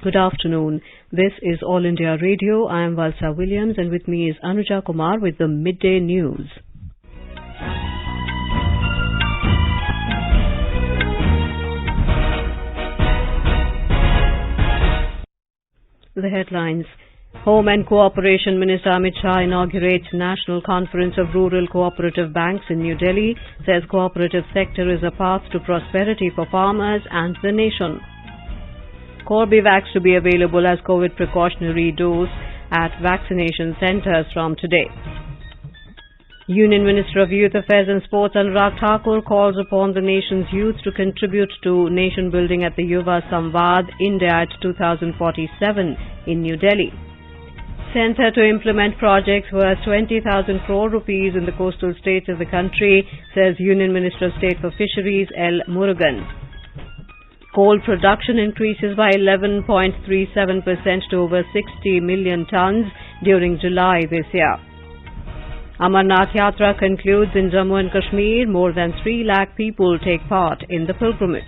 Good afternoon. This is All India Radio. I am Valsa Williams and with me is Anuja Kumar with the Midday News. The headlines. Home and Cooperation Minister Amit Shah inaugurates National Conference of Rural Cooperative Banks in New Delhi, says cooperative sector is a path to prosperity for farmers and the nation. Corbevax to be available as COVID precautionary dose at vaccination centres from today. Union Minister of Youth Affairs and Sports Anurag Thakur calls upon the nation's youth to contribute to nation building at the Yuva Samvad India at 2047 in New Delhi. Centre to implement projects worth 20,000 crore rupees in the coastal states of the country, says Union Minister of State for Fisheries L. Murugan. Coal production increases by 11.37% to over 60 million tonnes during July this year. Amarnath Yatra concludes in Jammu and Kashmir. More than 3 lakh people take part in the pilgrimage.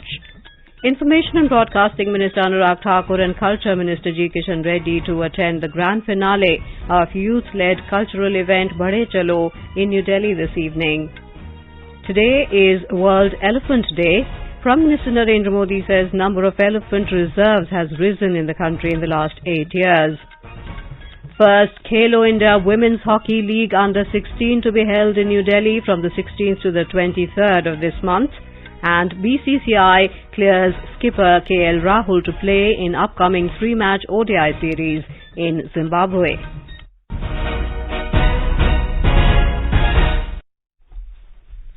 Information and Broadcasting Minister Anurag Thakur and Culture Minister G. Kishan Reddy to attend the grand finale of youth-led cultural event Bade Chalo in New Delhi this evening. Today is World Elephant Day. Prime Minister Narendra Modi says number of elephant reserves has risen in the country in the last 8 years. First Khelo India Women's Hockey League Under-16 to be held in New Delhi from the 16th to the 23rd of this month. And BCCI clears skipper KL Rahul to play in upcoming 3-match ODI series in Zimbabwe.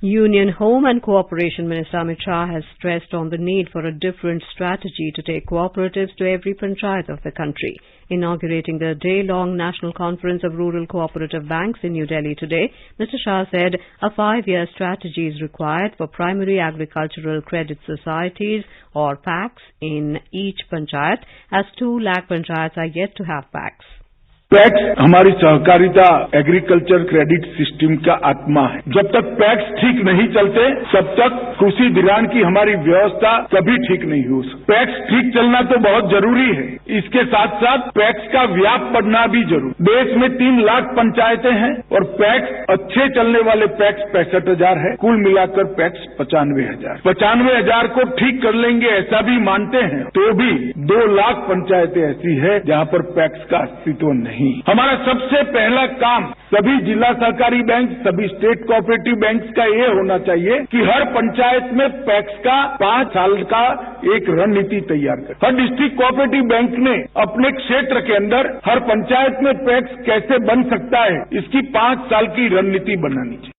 Union Home and Cooperation Minister Amit Shah has stressed on the need for a different strategy to take cooperatives to every panchayat of the country. Inaugurating the day-long National Conference of Rural Cooperative Banks in New Delhi today, Mr. Shah said a 5-year strategy is required for primary agricultural credit societies or PACs in each panchayat, as 2 lakh panchayats are yet to have PACs. PACS हमारी सहकारिता agriculture credit system का आत्मा है। जब तक PACS ठीक नहीं चलते तब तक कृषि धिराण की हमारी व्यवस्था कभी ठीक नहीं हो सकती। पैक्स ठीक चलना तो बहुत जरूरी है, इसके साथ साथ पैक्स का व्याप बढ़ना भी जरूरी। देश में 3 लाख पंचायतें हैं और पैक्स अच्छे चलने वाले पैक्स 65,000 है, कुल मिलाकर पैक्स 95,000। 95,000 को ठीक कर लेंगे ऐसा भी मानते हैं तो भी 2 लाख पंचायतें ऐसी है जहां पर पैक्स का अस्तित्व नहीं। हमारा सबसे पहला काम सभी जिला सहकारी बैंक, सभी स्टेट कोऑपरेटिव बैंक्स का ये होना चाहिए कि हर पंचायत में पैक्स का 5 साल का एक रणनीति तैयार करें। हर डिस्ट्रिक्ट कोऑपरेटिव बैंक ने अपने क्षेत्र के अंदर हर पंचायत में पैक्स कैसे बन सकता है, इसकी 5 साल की रणनीति बनानी चाहिए।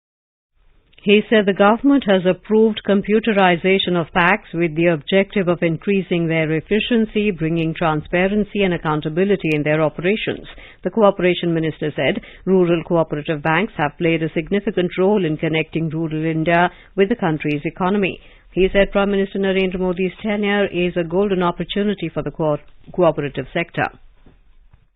He said the government has approved computerization of PACs with the objective of increasing their efficiency, bringing transparency and accountability in their operations. The Cooperation Minister said rural cooperative banks have played a significant role in connecting rural India with the country's economy. He said Prime Minister Narendra Modi's tenure is a golden opportunity for the cooperative sector.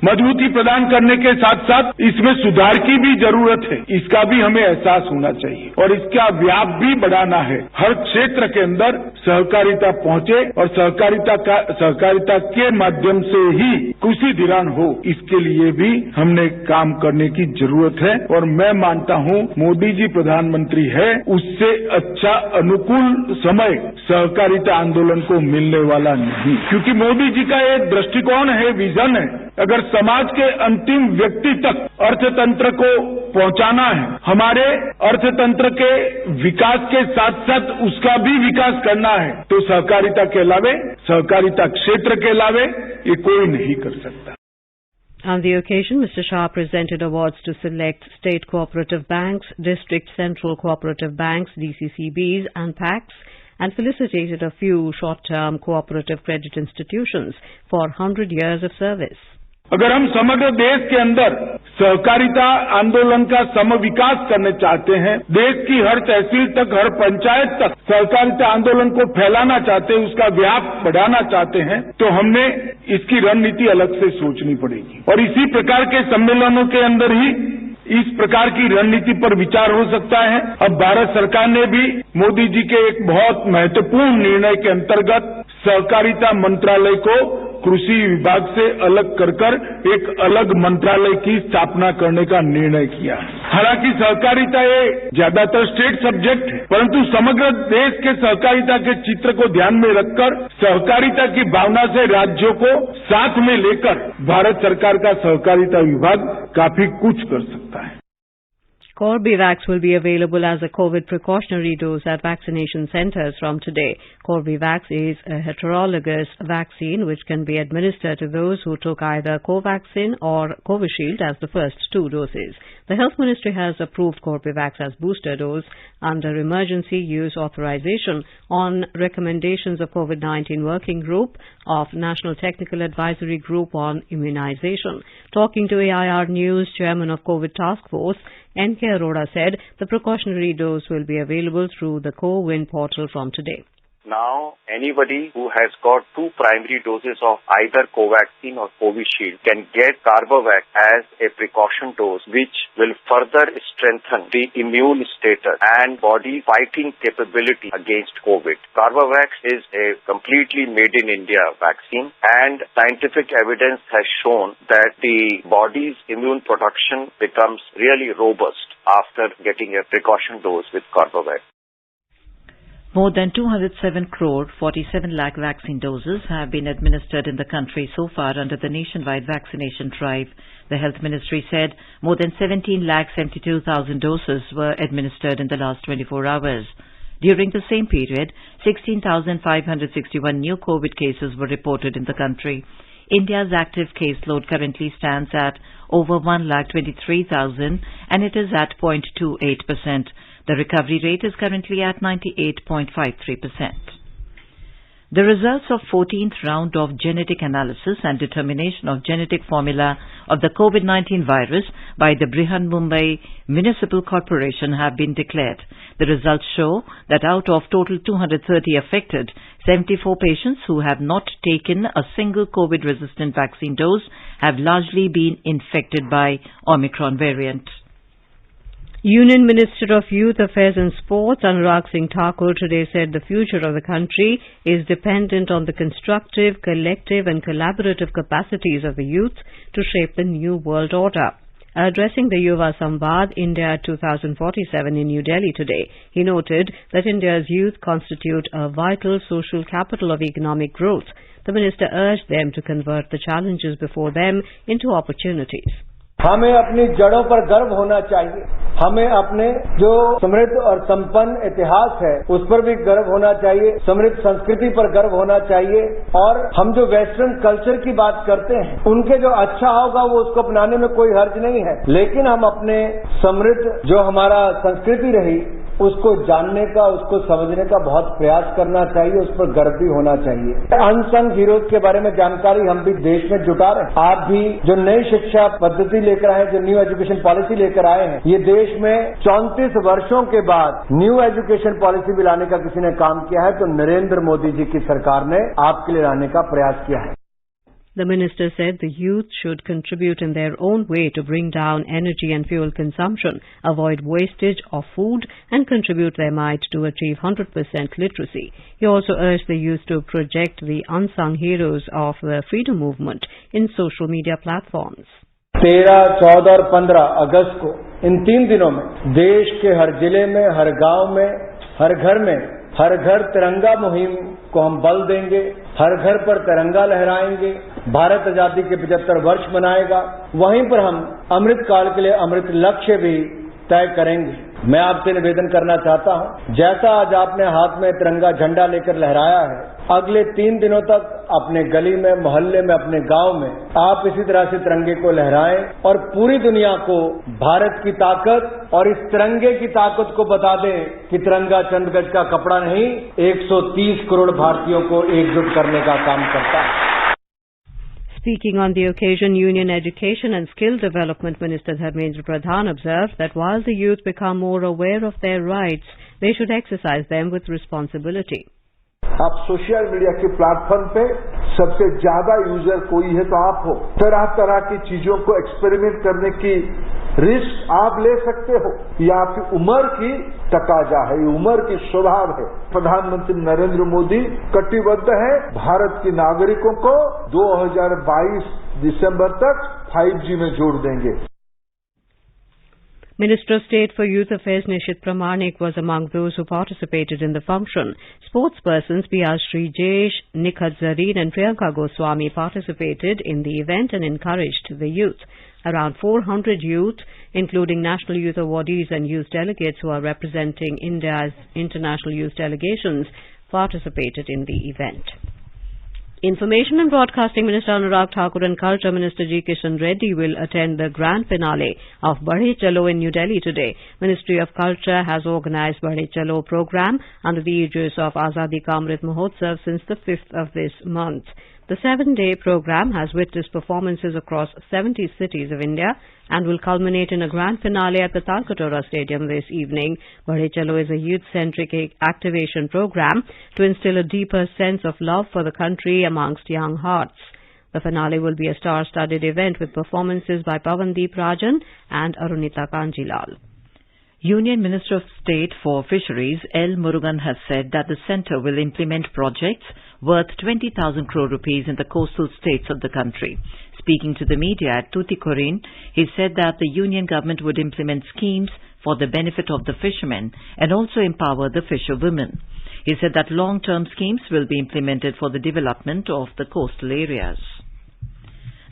मजबूती प्रदान करने के साथ साथ इसमें सुधार की भी जरूरत है, इसका भी हमें एहसास होना चाहिए और इसका व्याप भी बढ़ाना है। हर क्षेत्र के अंदर सहकारिता पहुंचे और सहकारिता के माध्यम से ही कृषि धिराण हो, इसके लिए भी हमने काम करने की जरूरत है। और मैं मानता हूं मोदी जी प्रधानमंत्री है, उससे अच्छा अनुकूल समय सहकारिता आंदोलन को मिलने वाला नहीं, क्योंकि मोदी जी का एक दृष्टिकोण है, विजन है। अगर समाज के अंतिम व्यक्ति तक अर्थतंत्र को पहुंचाना है, हमारे अर्थतंत्र के विकास के साथ साथ उसका भी विकास करना है, तो सहकारिता के अलावे, सहकारिता क्षेत्र के अलावे ये कोई नहीं कर सकता। On the occasion, Mr. Shah presented awards to select state cooperative banks, district central cooperative banks, DCCBs and PACs, and felicitated a few short-term cooperative credit institutions for 100 years of service. अगर हम समग्र देश के अंदर सहकारिता आंदोलन का समविकास करना चाहते हैं, देश की हर तहसील तक, हर पंचायत तक सहकारिता आंदोलन को फैलाना चाहते हैं, उसका व्याप बढ़ाना चाहते हैं, तो हमने इसकी रणनीति अलग से सोचनी पड़ेगी। और इसी प्रकार के सम्मेलनों के अंदर ही इस प्रकार की रणनीति पर विचार हो सकता है। अब भारत सरकार ने भी मोदी जी के एक बहुत महत्वपूर्ण निर्णय के अंतर्गत सहकारिता मंत्रालय को कृषि विभाग से अलग कर एक अलग मंत्रालय की स्थापना करने का निर्णय किया है। हालांकि सहकारिता ये ज्यादातर स्टेट सब्जेक्ट है, परंतु समग्र देश के सहकारिता के चित्र को ध्यान में रखकर सहकारिता की भावना से राज्यों को साथ में लेकर भारत सरकार का सहकारिता विभाग काफी कुछ कर सकता है। Corbevax will be available as a COVID precautionary dose at vaccination centers from today. Corbevax is a heterologous vaccine which can be administered to those who took either Covaxin or Covishield as the first two doses. The Health Ministry has approved Corbevax as booster dose under emergency use authorization on recommendations of COVID-19 Working Group of National Technical Advisory Group on Immunization. Talking to AIR News, Chairman of COVID Task Force, N.K. Crore said the precautionary dose will be available through the CoWIN portal from today. Now, anybody who has got two primary doses of either Covaxin or Covishield can get Corbevax as a precaution dose, which will further strengthen the immune status and body fighting capability against COVID. Corbevax is a completely made in India vaccine, and scientific evidence has shown that the body's immune production becomes really robust after getting a precaution dose with Corbevax. More than 207 crore 47 lakh vaccine doses have been administered in the country so far under the nationwide vaccination drive. The Health Ministry said more than 17 lakh 72,000 doses were administered in the last 24 hours. During the same period, 16,561 new COVID cases were reported in the country. India's active caseload currently stands at over 1,23,000 and it is at 0.28%. The recovery rate is currently at 98.53%. The results of 14th round of genetic analysis and determination of genetic formula of the COVID-19 virus by the Brihanmumbai Municipal Corporation have been declared. The results show that out of total 230 affected, 74 patients who have not taken a single COVID-resistant vaccine dose have largely been infected by Omicron variant. Union Minister of Youth Affairs and Sports Anurag Singh Thakur today said the future of the country is dependent on the constructive, collective and collaborative capacities of the youth to shape the new world order. Addressing the Yuva Samvad India 2047 in New Delhi today, he noted that India's youth constitute a vital social capital of economic growth. The minister urged them to convert the challenges before them into opportunities. हमें अपनी जड़ों पर गर्व होना चाहिए। हमें अपने जो समृद्ध और संपन्न इतिहास है उस पर भी गर्व होना चाहिए, समृद्ध संस्कृति पर गर्व होना चाहिए और हम जो वेस्टर्न कल्चर की बात करते हैं उनके जो अच्छा होगा वो उसको अपनाने में कोई हर्ज नहीं है, लेकिन हम अपने समृद्ध जो हमारा संस्कृति रही उसको जानने का, उसको समझने का बहुत प्रयास करना चाहिए, उस पर गर्व भी होना चाहिए। अनसंग हीरोज के बारे में जानकारी हम भी देश में जुटा रहे हैं। आप भी जो नई शिक्षा पद्धति लेकर आए, जो न्यू एजुकेशन पॉलिसी लेकर आए हैं, ये देश में 34 वर्षों के बाद न्यू एजुकेशन पॉलिसी भी लाने का किसी ने काम किया है तो नरेंद्र मोदी जी की सरकार ने आपके लिए लाने का प्रयास किया है। The minister said the youth should contribute in their own way to bring down energy and fuel consumption, avoid wastage of food and contribute their might to achieve 100% literacy. He also urged the youth to project the unsung heroes of the freedom movement in social media platforms. 13, 14 और 15 अगस्त को इन 3 दिनों में देश के हर जिले में, हर गांव में, हर घर में हर घर तिरंगा मुहिम को हम बल देंगे, हर घर पर तिरंगा लहराएंगे, भारत आजादी के 75 वर्ष मनाएगा, वहीं पर हम अमृत काल के लिए अमृत लक्ष्य भी तय करेंगे। मैं आपसे निवेदन करना चाहता हूं, जैसा आज आपने हाथ में तिरंगा झंडा लेकर लहराया है, अगले 3 दिनों तक अपने गली में, मोहल्ले में, अपने गांव में आप इसी तरह से तिरंगे को लहराएं और पूरी दुनिया को भारत की ताकत और इस तिरंगे की ताकत को बता दें कि तिरंगा चंद गज का कपड़ा नहीं, 130 करोड़ भारतीयों को एकजुट करने का काम करता है। Speaking on the occasion, Union Education and Skill Development Minister Dharmendra Pradhan observed that while the youth become more aware of their rights, they should exercise them with responsibility. आप सोशल मीडिया के platform पे सबसे ज्यादा user कोई है तो आप हो। तरह तरह की चीजों को एक्सपेरिमेंट करने की रिस्क आप ले सकते हो, ये आपकी उम्र की तकाजा है, ये उम्र की स्वभाव है। प्रधानमंत्री नरेंद्र मोदी कटिबद्ध है भारत के नागरिकों को 2022 दिसंबर तक 5G में जोड़ देंगे। Minister of State for Youth Affairs Nishit Pramanik was among those who participated in the function. Sportspersons Biyashri Jesh, Nikhat Zareen and Priyanka Goswami participated in the event and encouraged the youth. Around 400 youth, including National Youth Awardees and youth delegates who are representing India's international youth delegations, participated in the event. Information and Broadcasting Minister Anurag Thakur and Culture Minister G. Kishan Reddy will attend the grand finale of Badhe Chalo in New Delhi today. Ministry of Culture has organized Badhe Chalo program under the aegis of Azadi Ka Amrit Mahotsav since the 5th of this month. The 7-day program has witnessed performances across 70 cities of India and will culminate in a grand finale at the Talkatore Stadium this evening. Badhe Chalo is a youth-centric activation program to instill a deeper sense of love for the country amongst young hearts. The finale will be a star-studded event with performances by Pavandeep Rajan and Arunita Kanjilal. Union Minister of State for Fisheries L. Murugan has said that the centre will implement projects worth 20,000 crore rupees in the coastal states of the country. Speaking to the media at Tuticorin, he said that the union government would implement schemes for the benefit of the fishermen and also empower the fisherwomen. He said that long-term schemes will be implemented for the development of the coastal areas.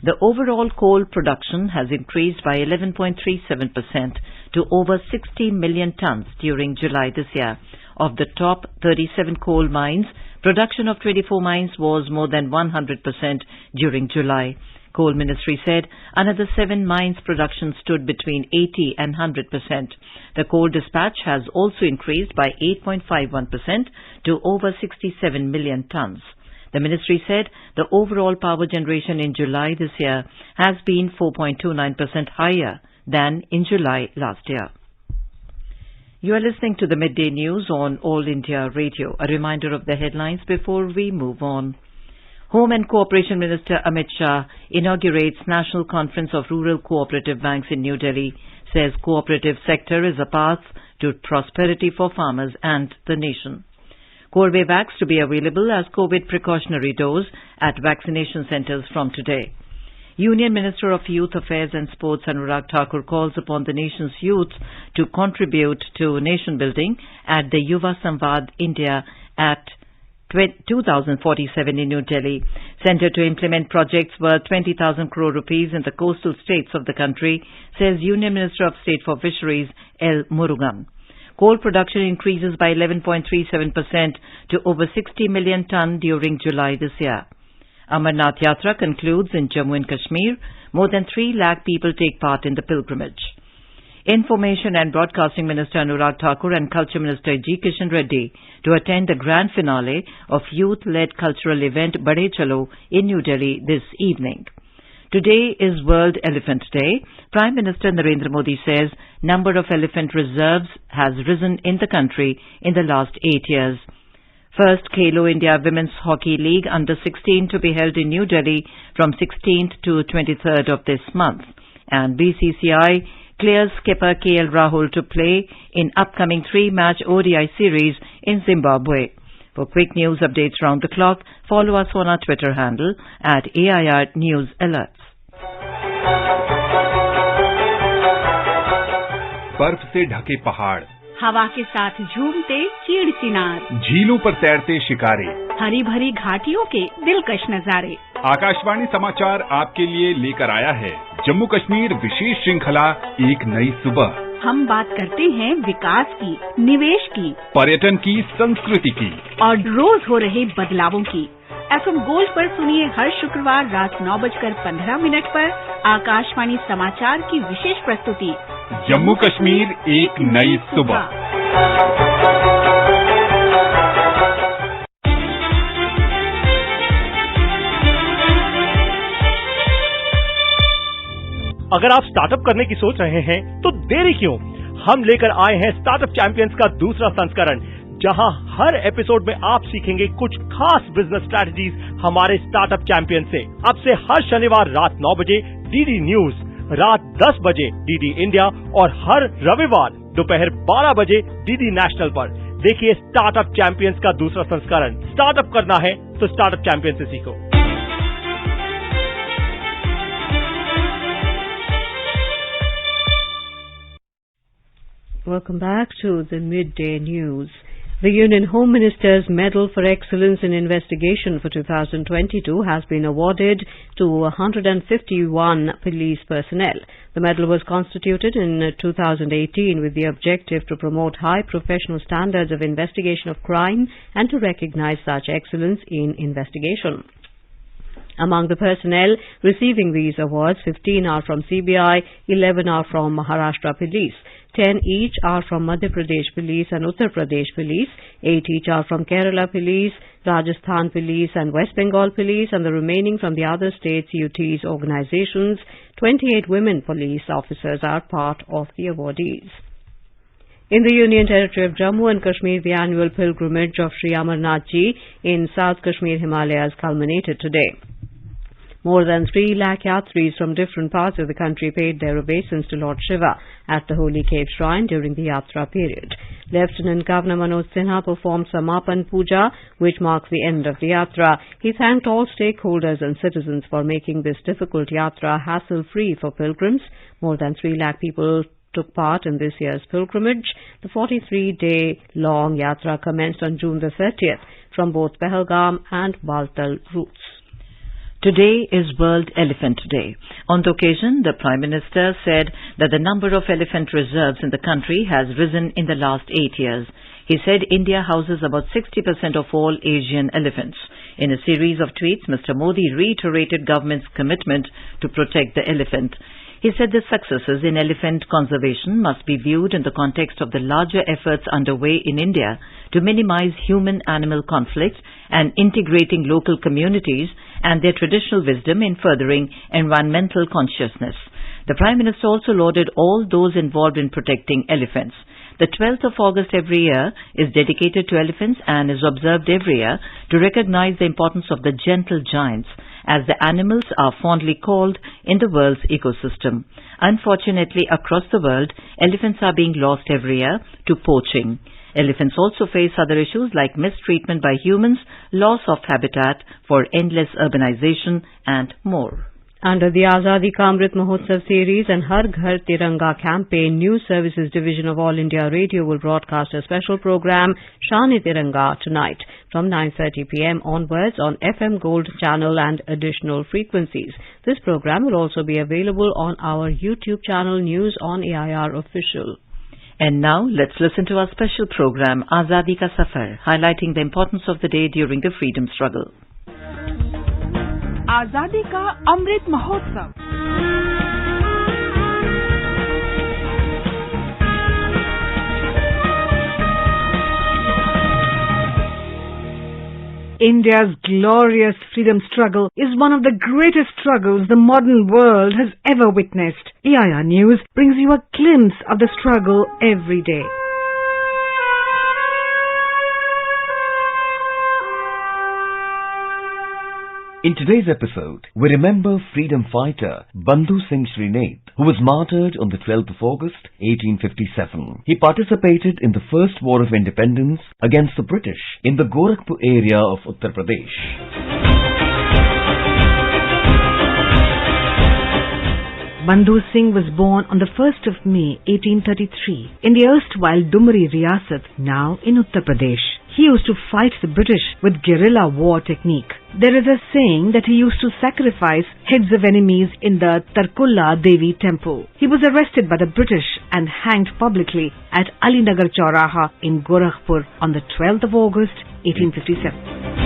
The overall coal production has increased by 11.37% to over 60 million tons during July this year. Of the top 37 coal mines, production of 24 mines was more than 100% during July. Coal Ministry said another 7 mines' production stood between 80 and 100%. The coal dispatch has also increased by 8.51% to over 67 million tons. The ministry said the overall power generation in July this year has been 4.29% higher than in July last year. You are listening to the Midday News on All India Radio. A reminder of the headlines before we move on. Home and Cooperation Minister Amit Shah inaugurates National Conference of Rural Cooperative Banks in New Delhi, says cooperative sector is a path to prosperity for farmers and the nation. Corbevax to be available as COVID precautionary dose at vaccination centres from today. Union Minister of Youth Affairs and Sports Anurag Thakur calls upon the nation's youth to contribute to nation building at the Yuva Samvad India at 2047 in New Delhi. Centre to implement projects worth 20,000 crore rupees in the coastal states of the country, says Union Minister of State for Fisheries L. Murugan. Coal production increases by 11.37% to over 60 million ton during July this year. Amarnath Yatra concludes in Jammu and Kashmir. More than 3 lakh people take part in the pilgrimage. Information and Broadcasting Minister Anurag Thakur and Culture Minister G. Kishan Reddy to attend the grand finale of youth-led cultural event Badhe Chalo in New Delhi this evening. Today is World Elephant Day. Prime Minister Narendra Modi says number of elephant reserves has risen in the country in the last 8 years. First Khelo India Women's Hockey League Under-16 to be held in New Delhi from 16th to 23rd of this month. And BCCI clears skipper KL Rahul to play in upcoming 3-match ODI series in Zimbabwe. For quick news updates round the clock, follow us on our Twitter handle at AIR News Alerts. बर्फ से ढके पहाड़, हवा के साथ झूमते चीड़ चिनार, झीलों पर तैरते शिकारे, हरी भरी घाटियों के दिलकश नजारे। आकाशवाणी समाचार आपके लिए लेकर आया है जम्मू कश्मीर विशेष श्रृंखला एक नई सुबह। हम बात करते हैं विकास की, निवेश की, पर्यटन की, संस्कृति की और रोज हो रहे बदलावों की। FM गोल्ड पर सुनिए हर शुक्रवार रात 9:15 पर आकाशवाणी समाचार की विशेष प्रस्तुति जम्मू कश्मीर एक नई सुबह। अगर आप स्टार्टअप करने की सोच रहे हैं तो देरी क्यों? हम लेकर आए हैं स्टार्टअप चैंपियंस का दूसरा संस्करण, जहां हर एपिसोड में आप सीखेंगे कुछ खास बिजनेस स्ट्रैटेजीज हमारे स्टार्टअप चैंपियन से। अब से हर शनिवार रात 9 बजे DD न्यूज रात 10 बजे डीडी इंडिया और हर रविवार दोपहर 12 बजे डीडी नेशनल पर। देखिए स्टार्टअप चैंपियंस का दूसरा संस्करण। स्टार्टअप करना है तो स्टार्टअप चैंपियन से सीखो। Welcome back to the Midday News. The Union Home Minister's Medal for Excellence in Investigation for 2022 has been awarded to 151 police personnel. The medal was constituted in 2018 with the objective to promote high professional standards of investigation of crime and to recognize such excellence in investigation. Among the personnel receiving these awards, 15 are from CBI, 11 are from Maharashtra Police, 10 each are from Madhya Pradesh Police and Uttar Pradesh Police, 8 each are from Kerala Police, Rajasthan Police and West Bengal Police, and the remaining from the other states, UTs, organizations. 28 women police officers are part of the awardees. In the Union Territory of Jammu and Kashmir, the annual pilgrimage of Sri Amarnath Ji in South Kashmir Himalayas culminated today. More than 3 lakh yatris from different parts of the country paid their obeisance to Lord Shiva at the Holy Cave Shrine during the yatra period. Lieutenant Governor Manoj Sinha performed Samapan Puja, which marks the end of the yatra. He thanked all stakeholders and citizens for making this difficult yatra hassle-free for pilgrims. More than 3 lakh people took part in this year's pilgrimage. The 43-day-long yatra commenced on June the 30th from both Pahalgam and Baltal routes. Today is World Elephant Day. On the occasion, the Prime Minister said that the number of elephant reserves in the country has risen in the last 8 years. He said India houses about 60% of all Asian elephants. In a series of tweets, Mr. Modi reiterated government's commitment to protect the elephant. He said the successes in elephant conservation must be viewed in the context of the larger efforts underway in India to minimize human-animal conflict and integrating local communities and their traditional wisdom in furthering environmental consciousness. The Prime Minister also lauded all those involved in protecting elephants. The 12th of August every year is dedicated to elephants and is observed every year to recognize the importance of the gentle giants, as the animals are fondly called in the world's ecosystem. Unfortunately, across the world, elephants are being lost every year to poaching. Elephants also face other issues like mistreatment by humans, loss of habitat for endless urbanization, and more. Under the Azadi Ka Amrit Mahotsav series and Har Ghar Tiranga campaign, News Services Division of All India Radio will broadcast a special program, Shan-e-Tiranga, tonight from 9:30 p.m. onwards on FM Gold channel and additional frequencies. This program will also be available on our YouTube channel, News on AIR Official. And now, let's listen to our special program, Azadi Ka Safar, highlighting the importance of the day during the freedom struggle. आजादी का Amrit Mahotsav. India's glorious freedom struggle is one of the greatest struggles the modern world has ever witnessed. AIR News brings you a glimpse of the struggle every day. In today's episode, we remember freedom fighter Bandhu Singh Srinath, who was martyred on the 12th of August, 1857. He participated in the First War of Independence against the British in the Gorakhpur area of Uttar Pradesh. Bandhu Singh was born on the 1st of May 1833 in the erstwhile Dumri Riyasat, now in Uttar Pradesh. He used to fight the British with guerrilla war technique. There is a saying that he used to sacrifice heads of enemies in the Tarkulla Devi temple. He was arrested by the British and hanged publicly at Alinagar Chauraha in Gorakhpur on the 12th of August 1857.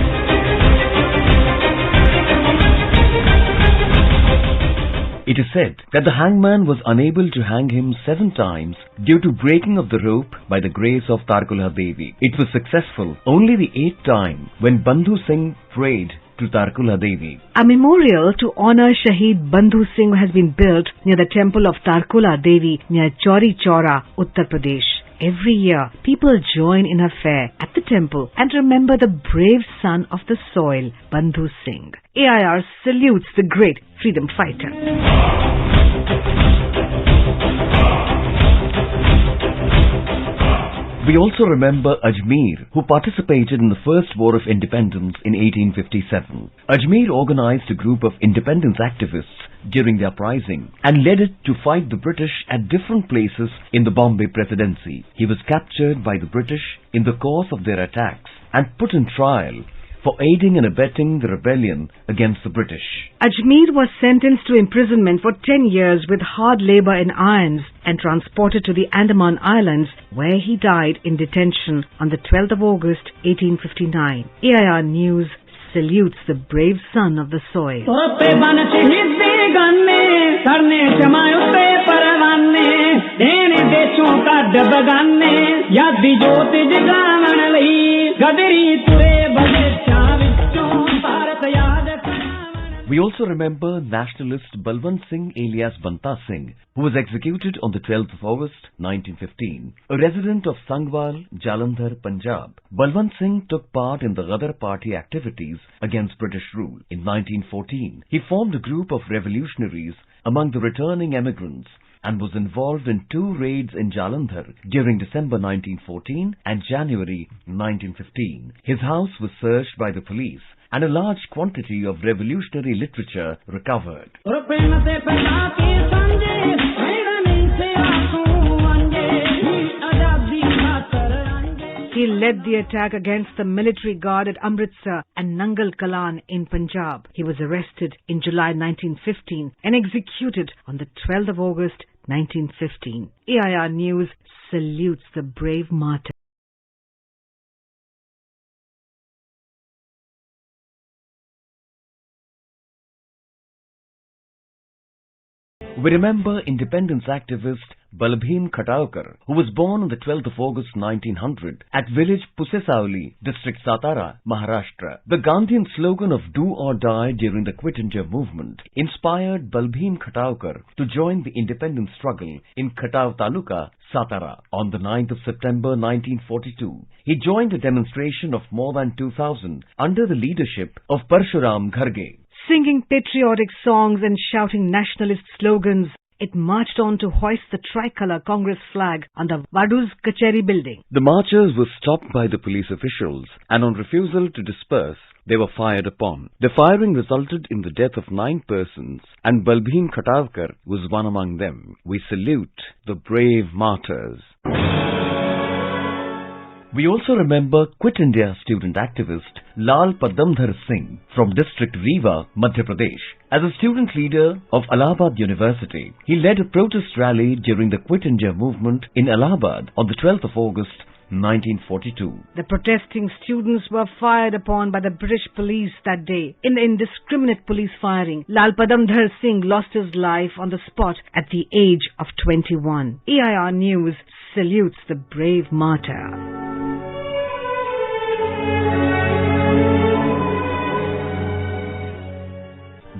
It is said that the hangman was unable to hang him 7 times due to breaking of the rope by the grace of Tarkulla Devi. It was successful only the 8th time when Bandhu Singh prayed to Tarkulla Devi. A memorial to honor Shaheed Bandhu Singh has been built near the temple of Tarkulla Devi near Chauri Chaura, Uttar Pradesh. Every year, people join in a fair at the temple and remember the brave son of the soil, Bandhu Singh. AIR salutes the great freedom fighter. We also remember Ajmer, who participated in the First War of Independence in 1857. Ajmer organized a group of independence activists during the uprising and led it to fight the British at different places in the Bombay Presidency. He was captured by the British in the course of their attacks and put in trial for aiding and abetting the rebellion against the British. Ajmer was sentenced to imprisonment for 10 years with hard labor in irons and transported to the Andaman Islands, where he died in detention on the 12th of August 1859. AIR News salutes the brave son of the soil. We also remember nationalist Balwant Singh alias Banta Singh, who was executed on the 12th of August 1915. A resident of Sangwal, Jalandhar, Punjab, Balwant Singh took part in the Ghadar Party activities against British rule. In 1914, he formed a group of revolutionaries among the returning emigrants and was involved in 2 raids in Jalandhar during December 1914 and January 1915. His house was searched by the police and a large quantity of revolutionary literature recovered. He led the attack against the military guard at Amritsar and Nangal Kalan in Punjab. He was arrested in July 1915 and executed on the 12th of August 1915. AIR News salutes the brave martyr. We remember independence activist Balbhim Khataukar, who was born on the 12th of August 1900 at village Pusesauli, district Satara, Maharashtra. The Gandhian slogan of "Do or Die" during the Quit India movement inspired Balbhim Khataukar to join the independence struggle in Khatau Taluka, Satara. On the 9th of September 1942, he joined a demonstration of more than 2,000 under the leadership of Parshuram Gharge. Singing patriotic songs and shouting nationalist slogans, it marched on to hoist the tricolour Congress flag on the Vaduz Kacheri building. The marchers were stopped by the police officials and on refusal to disperse, they were fired upon. The firing resulted in the death of 9 persons and Balbhim Khataukar was one among them. We salute the brave martyrs. We also remember Quit India student activist Lal Padamdhar Singh from district Rewa, Madhya Pradesh. As a student leader of Allahabad University, he led a protest rally during the Quit India movement in Allahabad on the 12th of August 1942. The protesting students were fired upon by the British police that day. In the indiscriminate police firing, Lal Padamdhar Singh lost his life on the spot at the age of 21. AIR News salutes the brave martyr.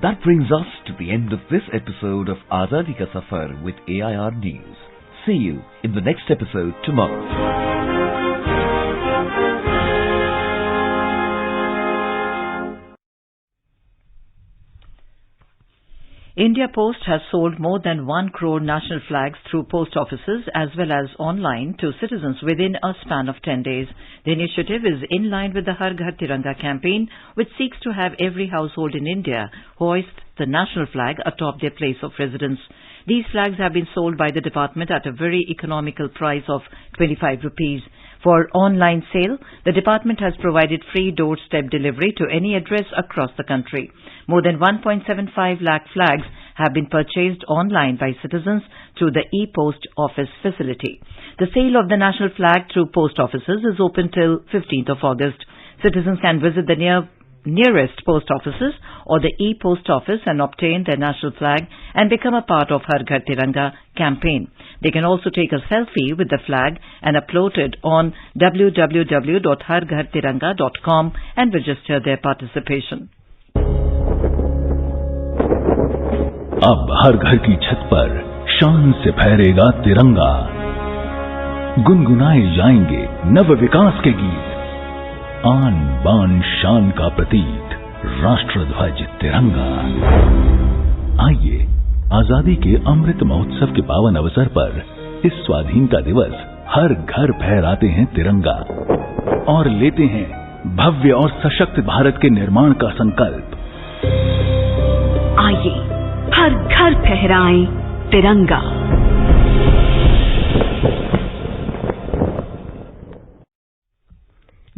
That brings us to the end of this episode of Azadi Ka Safar with AIR News. See you in the next episode tomorrow. India Post has sold more than 1 crore national flags through post offices as well as online to citizens within a span of 10 days. The initiative is in line with the Har Ghar Tiranga campaign, which seeks to have every household in India hoist the national flag atop their place of residence. These flags have been sold by the department at a very economical price of 25 rupees. For online sale, the department has provided free doorstep delivery to any address across the country. More than 1.75 lakh flags have been purchased online by citizens through the e-post office facility. The sale of the national flag through post offices is open till 15th of August. Citizens can visit the nearest post offices or the e-post office and obtain their national flag and become a part of Har Ghar Tiranga campaign. They can also take a selfie with the flag and upload it on www.harghartiranga.com and register their participation. अब हर घर की छत पर शान से फहरेगा तिरंगा, गुनगुनाए जाएंगे नव विकास के गीत, आन बान शान का प्रतीक राष्ट्रध्वज तिरंगा। आइए आजादी के अमृत महोत्सव के पावन अवसर पर इस स्वाधीनता दिवस हर घर फहराते हैं तिरंगा और लेते हैं भव्य और सशक्त भारत के निर्माण का संकल्प। आइए हर घर फहराएं तिरंगा।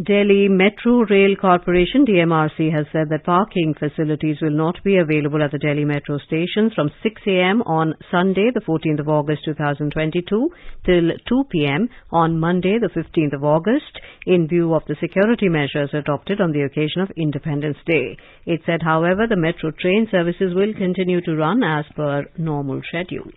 Delhi Metro Rail Corporation DMRC has said that parking facilities will not be available at the Delhi Metro stations from 6 a.m. on Sunday the 14th of August 2022 till 2 p.m. on Monday the 15th of August in view of the security measures adopted on the occasion of Independence Day. It said, however, the metro train services will continue to run as per normal schedule.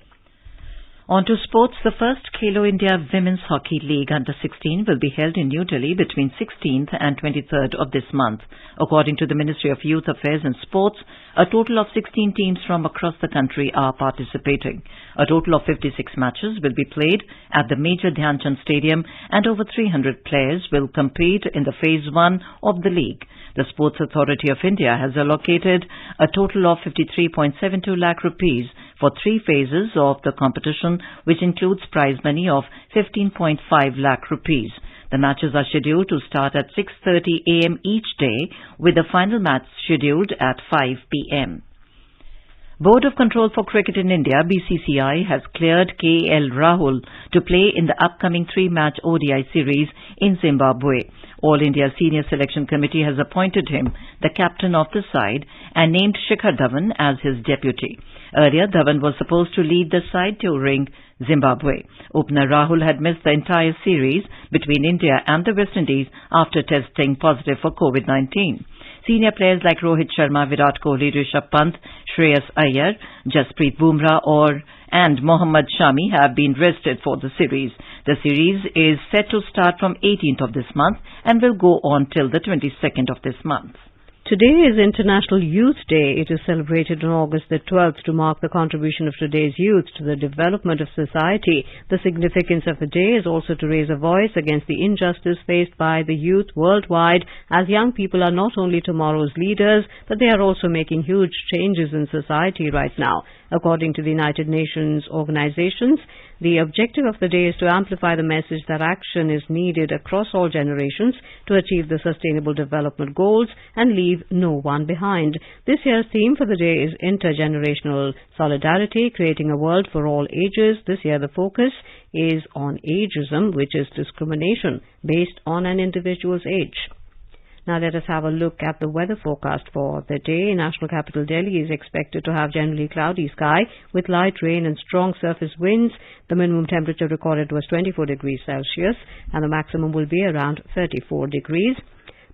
On to sports. The first Khelo India Women's Hockey League Under-16 will be held in New Delhi between 16th and 23rd of this month. According to the Ministry of Youth Affairs and Sports, a total of 16 teams from across the country are participating. A total of 56 matches will be played at the Major Dhyan Chand Stadium and over 300 players will compete in the Phase 1 of the league. The Sports Authority of India has allocated a total of 53.72 lakh rupees for 3 phases of the competition, which includes prize money of 15.5 lakh rupees. The matches are scheduled to start at 6:30 a.m. each day, with the final match scheduled at 5 p.m. Board of Control for Cricket in India, BCCI, has cleared KL Rahul to play in the upcoming 3-match ODI series in Zimbabwe. All India Senior Selection Committee has appointed him the captain of the side and named Shikhar Dhawan as his deputy. Earlier, Dhawan was supposed to lead the side touring Zimbabwe. Opener Rahul had missed the entire series between India and the West Indies after testing positive for COVID-19. Senior players like Rohit Sharma, Virat Kohli, Rishabh Pant, Shreyas Iyer, Jasprit Bumrah and Mohammad Shami have been rested for the series. The series is set to start from 18th of this month and will go on till the 22nd of this month. Today is International Youth Day. It is celebrated on August the 12th to mark the contribution of today's youth to the development of society. The significance of the day is also to raise a voice against the injustice faced by the youth worldwide, as young people are not only tomorrow's leaders, but they are also making huge changes in society right now. According to the United Nations organizations, the objective of the day is to amplify the message that action is needed across all generations to achieve the Sustainable Development Goals and leave no one behind. This year's theme for the day is Intergenerational Solidarity, creating a world for all ages. This year the focus is on ageism, which is discrimination based on an individual's age. Now let us have a look at the weather forecast for the day. National capital Delhi is expected to have generally cloudy sky with light rain and strong surface winds. The minimum temperature recorded was 24 degrees Celsius and the maximum will be around 34 degrees.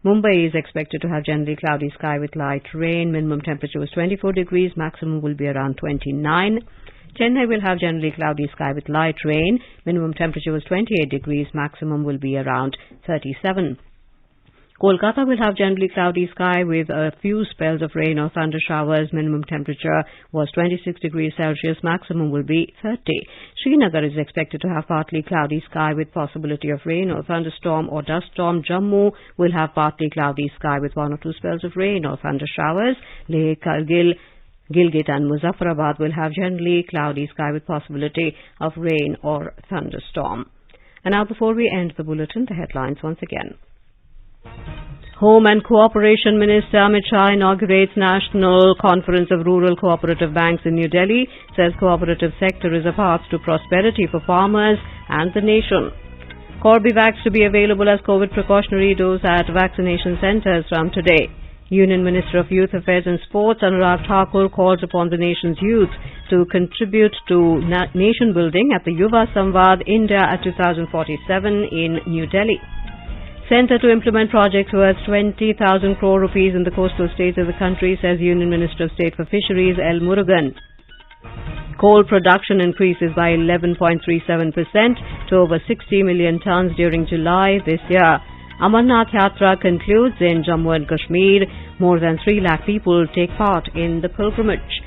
Mumbai is expected to have generally cloudy sky with light rain. Minimum temperature was 24 degrees, maximum will be around 29. Chennai will have generally cloudy sky with light rain. Minimum temperature was 28 degrees, maximum will be around 37. Kolkata will have generally cloudy sky with a few spells of rain or thunder showers. Minimum temperature was 26 degrees Celsius. Maximum will be 30. Srinagar is expected to have partly cloudy sky with possibility of rain or thunderstorm or dust storm. Jammu will have partly cloudy sky with 1 or 2 spells of rain or thunder showers. Leh, Kargil, Gilgit and Muzaffarabad will have generally cloudy sky with possibility of rain or thunderstorm. And now before we end the bulletin, the headlines once again. Home and Cooperation Minister Amit Shah inaugurates National Conference of Rural Cooperative Banks in New Delhi, says cooperative sector is a path to prosperity for farmers and the nation. Corbevax to be available as COVID precautionary dose at vaccination centres from today. Union Minister of Youth Affairs and Sports Anurag Thakur calls upon the nation's youth to contribute to nation building at the Yuva Samvad India at 2047 in New Delhi. Centre to implement projects worth 20,000 crore rupees in the coastal states of the country, says Union Minister of State for Fisheries L. Murugan. Coal production increases by 11.37% to over 60 million tonnes during July this year. Amarnath Yatra concludes in Jammu and Kashmir. More than 3 lakh people take part in the pilgrimage.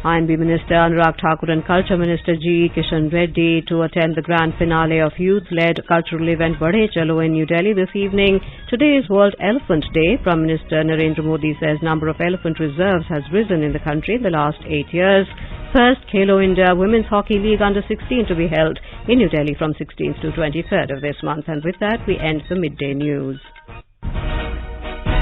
INB Minister Anurag Thakur and Culture Minister G. Kishan Reddy to attend the grand finale of youth-led cultural event Badhe Chalo in New Delhi this evening. Today is World Elephant Day. Prime Minister Narendra Modi says number of elephant reserves has risen in the country in the last 8 years. first Khelo India Women's Hockey League Under-16 to be held in New Delhi from 16th to 23rd of this month. And with that, we end the midday news.